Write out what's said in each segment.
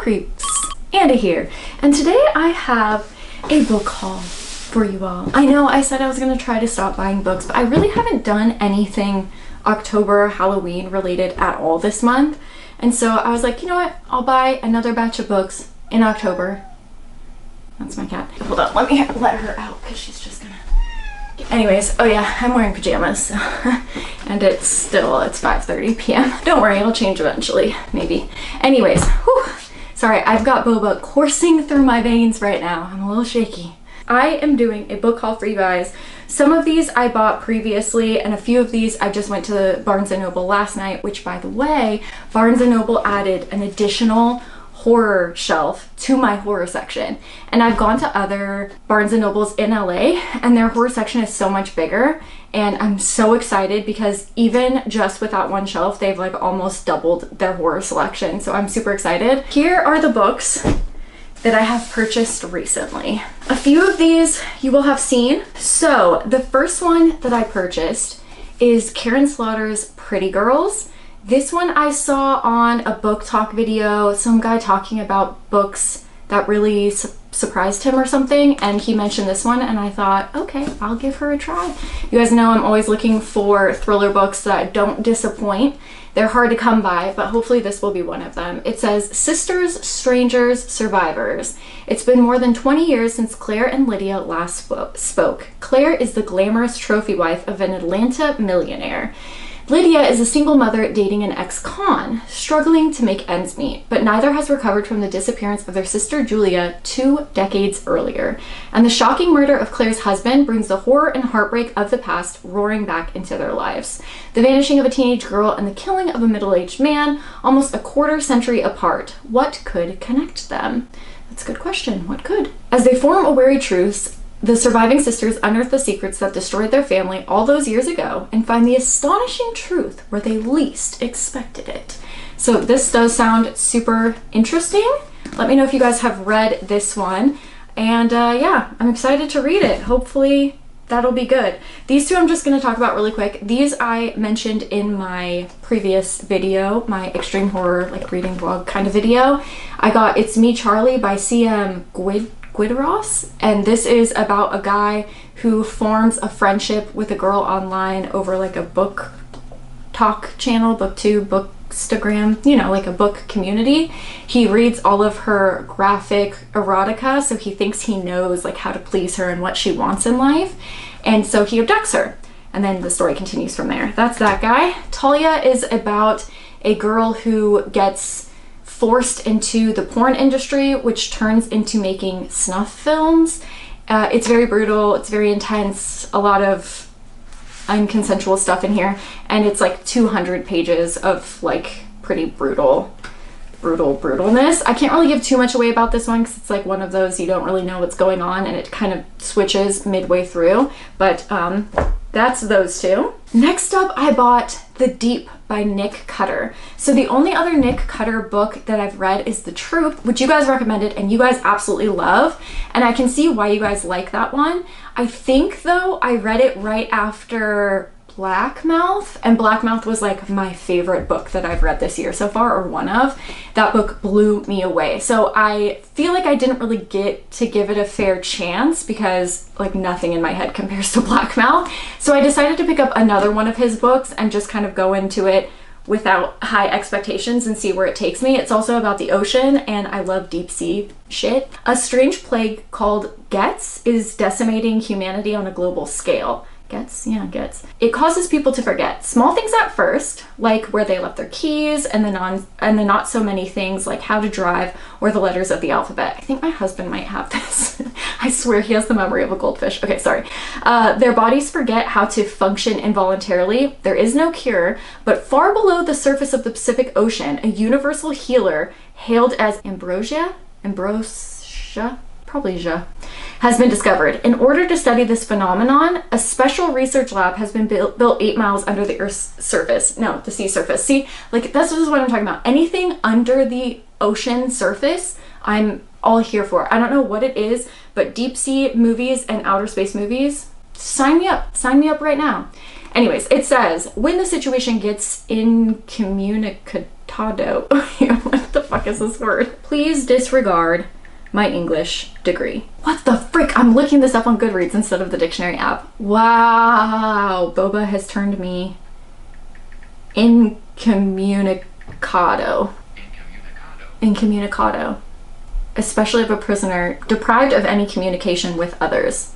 creeps, Andy here, and today I have a book haul for you all. I know I said I was going to try to stop buying books, but I really haven't done anything October Halloween related at all this month, and so I was like, you know what, I'll buy another batch of books in October. That's my cat. Hold on, let me let her out because she's just gonna... Anyways, oh yeah, I'm wearing pajamas, so and it's 5:30 p.m. Don't worry, it'll change eventually, maybe. Anyways, whew, sorry, I've got boba coursing through my veins right now. I'm a little shaky. I am doing a book haul for you guys. Some of these I bought previously, and a few of these I just went to Barnes & Noble last night, which, by the way, Barnes & Noble added an additional horror shelf to my horror section, and I've gone to other Barnes & Nobles in LA and their horror section is so much bigger, and I'm so excited because even just with that one shelf they've like almost doubled their horror selection, so I'm super excited. Here are the books that I have purchased recently. A few of these you will have seen. So the first one that I purchased is Karen Slaughter's Pretty Girls. This one I saw on a book talk video, some guy talking about books that really surprised him or something, and he mentioned this one, and I thought, okay, I'll give her a try. You guys know I'm always looking for thriller books that don't disappoint. They're hard to come by, but hopefully this will be one of them. It says, Sisters, Strangers, Survivors. It's been more than 20 years since Claire and Lydia last spoke. Claire is the glamorous trophy wife of an Atlanta millionaire. Lydia is a single mother dating an ex-con, struggling to make ends meet, but neither has recovered from the disappearance of their sister Julia 2 decades earlier. And the shocking murder of Claire's husband brings the horror and heartbreak of the past roaring back into their lives. The vanishing of a teenage girl and the killing of a middle-aged man, almost a quarter century apart. What could connect them? That's a good question. What could? As they form a wary truce, the surviving sisters unearth the secrets that destroyed their family all those years ago and find the astonishing truth where they least expected it. So this does sound super interesting. Let me know if you guys have read this one. And yeah, I'm excited to read it. Hopefully that'll be good. These two I'm just going to talk about really quick. These I mentioned in my previous video, my extreme horror like reading vlog kind of video. I got It's Me, Charlie by C.M. Guidaros, and this is about a guy who forms a friendship with a girl online over like a book talk channel, booktube, bookstagram, you know, like a book community. He reads all of her graphic erotica, so he thinks he knows like how to please her and what she wants in life, and so he abducts her, and then the story continues from there. That's that guy. Talia is about a girl who gets forced into the porn industry, which turns into making snuff films. It's very brutal, it's very intense, a lot of unconsensual stuff in here, and it's like 200 pages of like pretty brutalness. I can't really give too much away about this one because it's like one of those you don't really know what's going on and it kind of switches midway through, but that's those two. Next up, I bought The Deep by Nick Cutter. So the only other Nick Cutter book that I've read is The Troop, which you guys recommended and you guys absolutely love, and I can see why you guys like that one. I think though I read it right after Blackmouth, and Blackmouth was like my favorite book that I've read this year so far, or one of. That book blew me away. So I feel like I didn't really get to give it a fair chance because like nothing in my head compares to Blackmouth. So I decided to pick up another one of his books and just kind of go into it without high expectations and see where it takes me. It's also about the ocean, and I love deep sea shit. A strange plague called Gets is decimating humanity on a global scale. Gets? Yeah, gets. It causes people to forget small things at first, like where they left their keys, and the not so many things like how to drive or the letters of the alphabet. I think my husband might have this. I swear he has the memory of a goldfish. Okay, sorry. Their bodies forget how to function involuntarily. There is no cure, but far below the surface of the Pacific Ocean, a universal healer hailed as Ambrosia, probably Ja, has been discovered. In order to study this phenomenon, a special research lab has been built 8 miles under the Earth's surface. No, the sea surface. See, like this is what I'm talking about. Anything under the ocean surface, I'm all here for. I don't know what it is, but deep sea movies and outer space movies, sign me up. Sign me up right now. Anyways, it says, when the situation gets incommunicado, incommunicado. What the fuck is this word? Please disregard my English degree. What the frick? I'm looking this up on Goodreads instead of the dictionary app. Wow, boba has turned me incommunicado. Incommunicado. Especially of a prisoner deprived of any communication with others.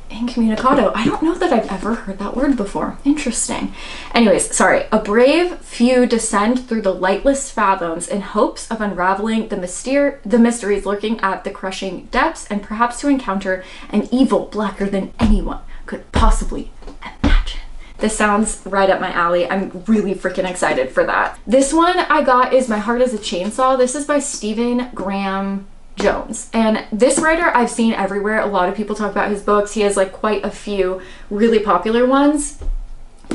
Incommunicado. I don't know that I've ever heard that word before. Interesting. Anyways, sorry. A brave few descend through the lightless fathoms in hopes of unraveling the mysteries lurking at the crushing depths, and perhaps to encounter an evil blacker than anyone could possibly imagine. This sounds right up my alley. I'm really freaking excited for that. This one I got is My Heart is a Chainsaw. This is by Stephen Graham Jones, and this writer I've seen everywhere. A lot of people talk about his books. He has like quite a few really popular ones,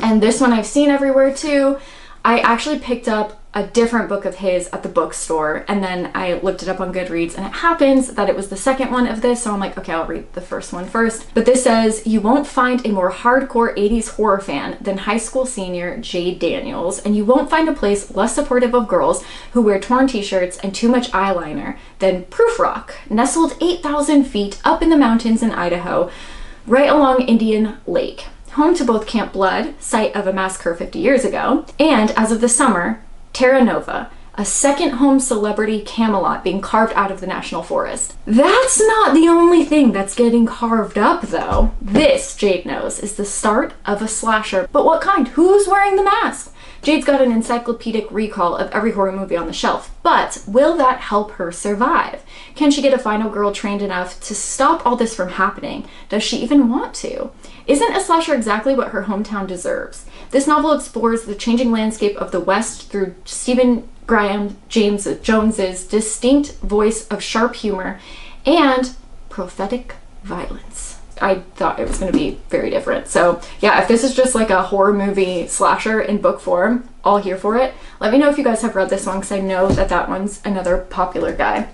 and this one I've seen everywhere too. I actually picked up a different book of his at the bookstore, and then I looked it up on Goodreads, and it happens that it was the second one of this, so I'm like, okay, I'll read the first one first. But this says, you won't find a more hardcore 80s horror fan than high school senior Jade Daniels, and you won't find a place less supportive of girls who wear torn t-shirts and too much eyeliner than Proof Rock, nestled 8,000 feet up in the mountains in Idaho, right along Indian Lake, home to both Camp Blood, site of a massacre 50 years ago, and as of the summer, Terra Nova, a second home celebrity Camelot being carved out of the National Forest. That's not the only thing that's getting carved up though. This, Jade knows, is the start of a slasher. But what kind? Who's wearing the mask? Jade's got an encyclopedic recall of every horror movie on the shelf, but will that help her survive? Can she get a final girl trained enough to stop all this from happening? Does she even want to? Isn't a slasher exactly what her hometown deserves? This novel explores the changing landscape of the West through Stephen Graham Jones's distinct voice of sharp humor and prophetic violence. I thought it was going to be very different. So yeah, if this is just like a horror movie slasher in book form, all here for it. Let me know if you guys have read this one, because I know that that one's another popular guy.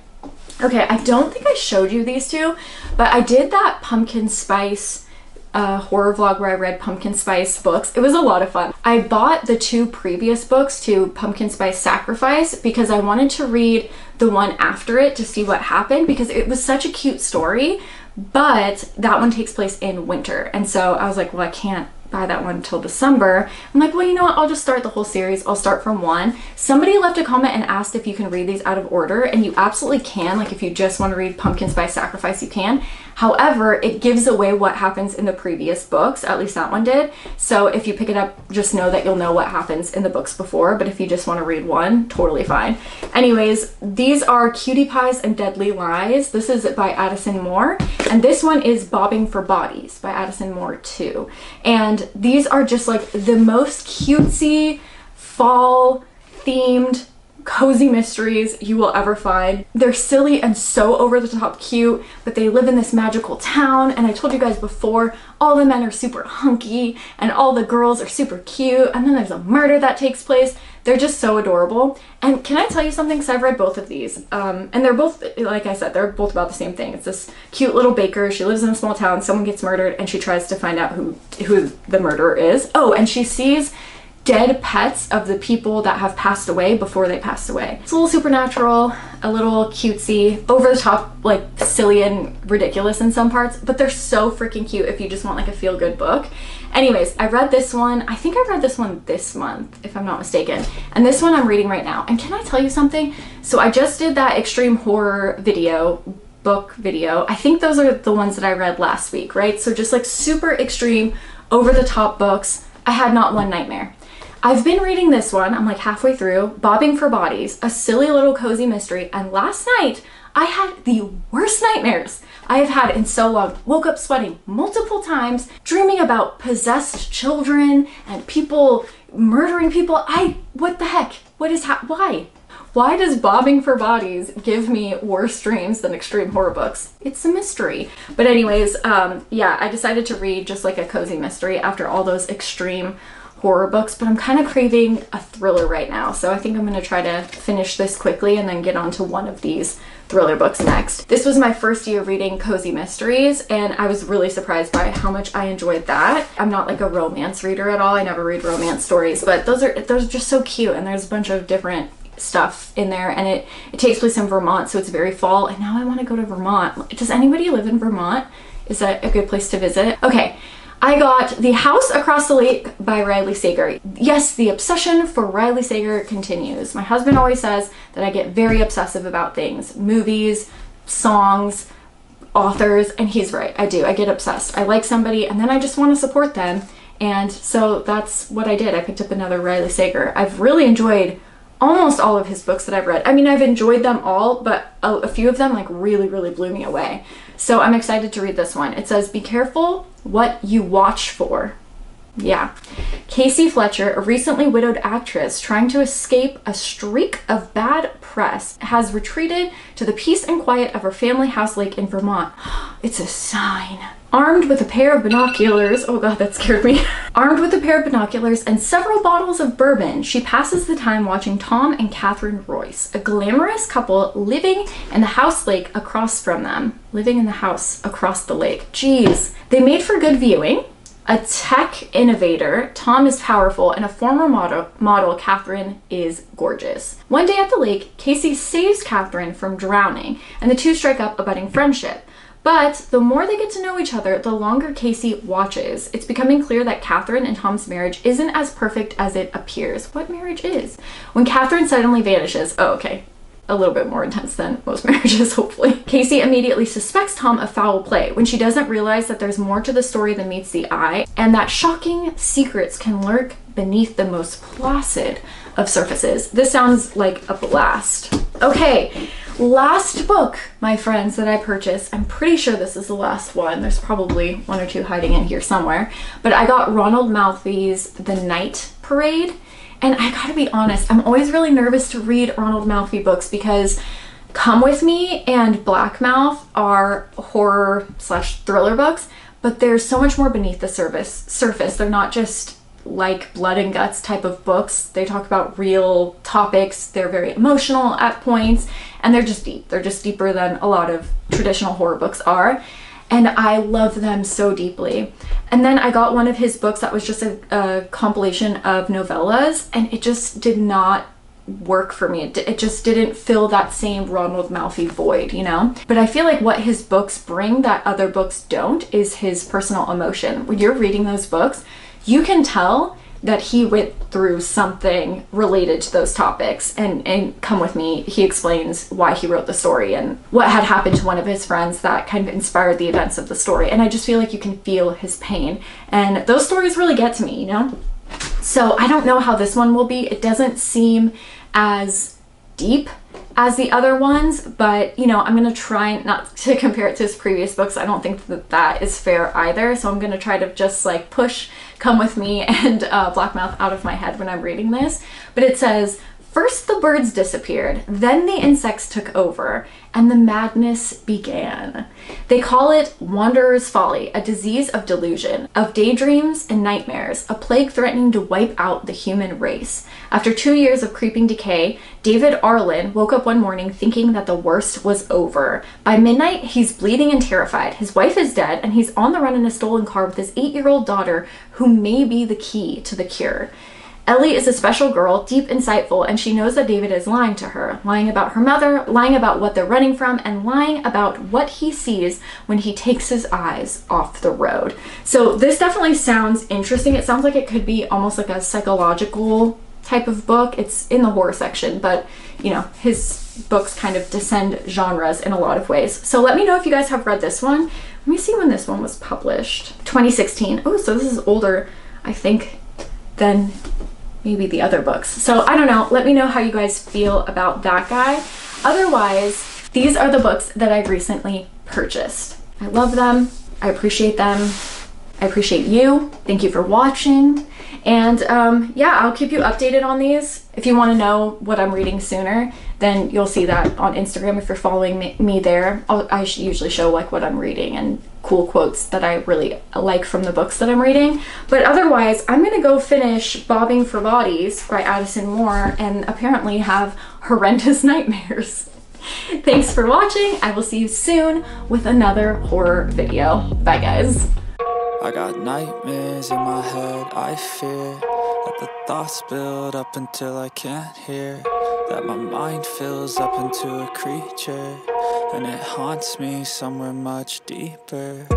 Okay, I don't think I showed you these two, but I did that pumpkin spice horror vlog where I read pumpkin spice books. It was a lot of fun. I bought the two previous books to Pumpkin Spice Sacrifice because I wanted to read the one after it to see what happened, because it was such a cute story, but that one takes place in winter, and so I was like, well, I can't buy that one until December. I'm like, well, you know what, I'll just start the whole series. I'll start from one. Somebody left a comment and asked if you can read these out of order, and you absolutely can. Like, if you just want to read Pumpkin Spice Sacrifice, you can. However, it gives away what happens in the previous books, at least that one did. So if you pick it up, just know that you'll know what happens in the books before, but if you just want to read one, totally fine. Anyways, these are Cutie Pies and Deadly Lies. This is by Addison Moore, and this one is Bobbing for Bodies by Addison Moore too. And these are just like the most cutesy, fall themed cozy mysteries you will ever find. They're silly and so over the top cute, but they live in this magical town, and I told you guys before, all the men are super hunky and all the girls are super cute, and then there's a murder that takes place. They're just so adorable. And can I tell you something? Because I've read both of these, and they're both, like I said, they're both about the same thing. It's this cute little baker. She lives in a small town, someone gets murdered, and she tries to find out who the murderer is. Oh, and she sees dead pets of the people that have passed away before they passed away. It's a little supernatural, a little cutesy, over the top, like silly and ridiculous in some parts, but they're so freaking cute if you just want like a feel-good book. Anyways, I read this one. I think I read this one this month, if I'm not mistaken. And this one I'm reading right now. And can I tell you something? So I just did that extreme horror book video. I think those are the ones that I read last week, right? So just like super extreme, over the top books. I had not one nightmare. I've been reading this one, I'm like halfway through, Bobbing for Bodies, a silly little cozy mystery, and last night I had the worst nightmares I have had in so long. Woke up sweating multiple times, dreaming about possessed children and people murdering people. What the heck? Why? Why does Bobbing for Bodies give me worse dreams than extreme horror books? It's a mystery. But anyways, yeah, I decided to read just like a cozy mystery after all those extreme horror books, but I'm kind of craving a thriller right now. So I think I'm going to try to finish this quickly and then get on to one of these thriller books next. This was my first year reading cozy mysteries, and I was really surprised by how much I enjoyed that. I'm not like a romance reader at all. I never read romance stories, but those are just so cute, and there's a bunch of different stuff in there, and it takes place in Vermont, so it's very fall, and now I want to go to Vermont. Does anybody live in Vermont? Is that a good place to visit? Okay, I got The House Across the Lake by Riley Sager. Yes, the obsession for Riley Sager continues. My husband always says that I get very obsessive about things, movies, songs, authors, and he's right. I do. I get obsessed. I like somebody and then I just want to support them, and so that's what I did. I picked up another Riley Sager. I've really enjoyed almost all of his books that I've read. I mean, I've enjoyed them all, but a few of them like really blew me away. So I'm excited to read this one. It says, be careful what you watch for. Yeah. Casey Fletcher, a recently widowed actress trying to escape a streak of bad press, has retreated to the peace and quiet of her family house lake in Vermont. It's a sign. Armed with a pair of binoculars, oh god, that scared me. Armed with a pair of binoculars and several bottles of bourbon, she passes the time watching Tom and Catherine Royce, a glamorous couple living in the house lake across from them. Living in the house across the lake. Jeez. They made for good viewing. A tech innovator, Tom is powerful, and a former model, Catherine, is gorgeous. One day at the lake, Casey saves Catherine from drowning, and the two strike up a budding friendship. But the more they get to know each other, the longer Casey watches. It's becoming clear that Catherine and Tom's marriage isn't as perfect as it appears. What marriage is? When Catherine suddenly vanishes, oh, okay, a little bit more intense than most marriages, hopefully. Casey immediately suspects Tom of foul play when she doesn't realize that there's more to the story than meets the eye, and that shocking secrets can lurk beneath the most placid of surfaces. This sounds like a blast. Okay, last book, my friends, that I purchased. I'm pretty sure this is the last one. There's probably one or two hiding in here somewhere. But I got Ronald Malfi's The Night Parade. And I gotta be honest, I'm always really nervous to read Ronald Malfi books because Come With Me and Black Mouth are horror / thriller books, but there's so much more beneath the surface. They're not just like blood and guts type of books. They talk about real topics. They're very emotional at points, and they're just deep. They're just deeper than a lot of traditional horror books are. And I love them so deeply. And then I got one of his books that was just a compilation of novellas, and it just did not work for me. It just didn't fill that same Ronald Malfi void, you know? But I feel like what his books bring that other books don't is his personal emotion. When you're reading those books, you can tell that he went through something related to those topics. And Come With Me, he explains why he wrote the story and what had happened to one of his friends that kind of inspired the events of the story. And I just feel like you can feel his pain. And those stories really get to me, you know? So I don't know how this one will be. It doesn't seem as deep as the other ones, but you know, I'm gonna try not to compare it to his previous books. I don't think that that is fair either, so I'm gonna try to just like push Come With Me and Black Mouth out of my head when I'm reading this. But it says, first the birds disappeared, then the insects took over, and the madness began. They call it Wanderer's Folly, a disease of delusion, of daydreams and nightmares, a plague threatening to wipe out the human race. After 2 years of creeping decay, David Arlen woke up one morning thinking that the worst was over. By midnight, he's bleeding and terrified. His wife is dead, and he's on the run in a stolen car with his 8-year-old daughter, who may be the key to the cure. Ellie is a special girl, deep, insightful, and she knows that David is lying to her, lying about her mother, lying about what they're running from, and lying about what he sees when he takes his eyes off the road. So this definitely sounds interesting. It sounds like it could be almost like a psychological type of book. It's in the horror section, but you know, his books kind of descend genres in a lot of ways. So let me know if you guys have read this one. Let me see when this one was published. 2016. Oh, so this is older, I think, than maybe the other books. So I don't know. Let me know how you guys feel about that guy. Otherwise, these are the books that I've recently purchased. I love them. I appreciate them. I appreciate you. Thank you for watching. And yeah, I'll keep you updated on these. If you want to know what I'm reading sooner, then you'll see that on Instagram if you're following me there. I usually show like what I'm reading and cool quotes that I really like from the books that I'm reading. But otherwise, I'm gonna go finish Bobbing for Bodies by Addison Moore and apparently have horrendous nightmares. Thanks for watching. I will see you soon with another horror video. Bye guys. I got nightmares in my head, I fear that the thoughts build up until I can't hear, that my mind fills up into a creature, and it haunts me somewhere much deeper.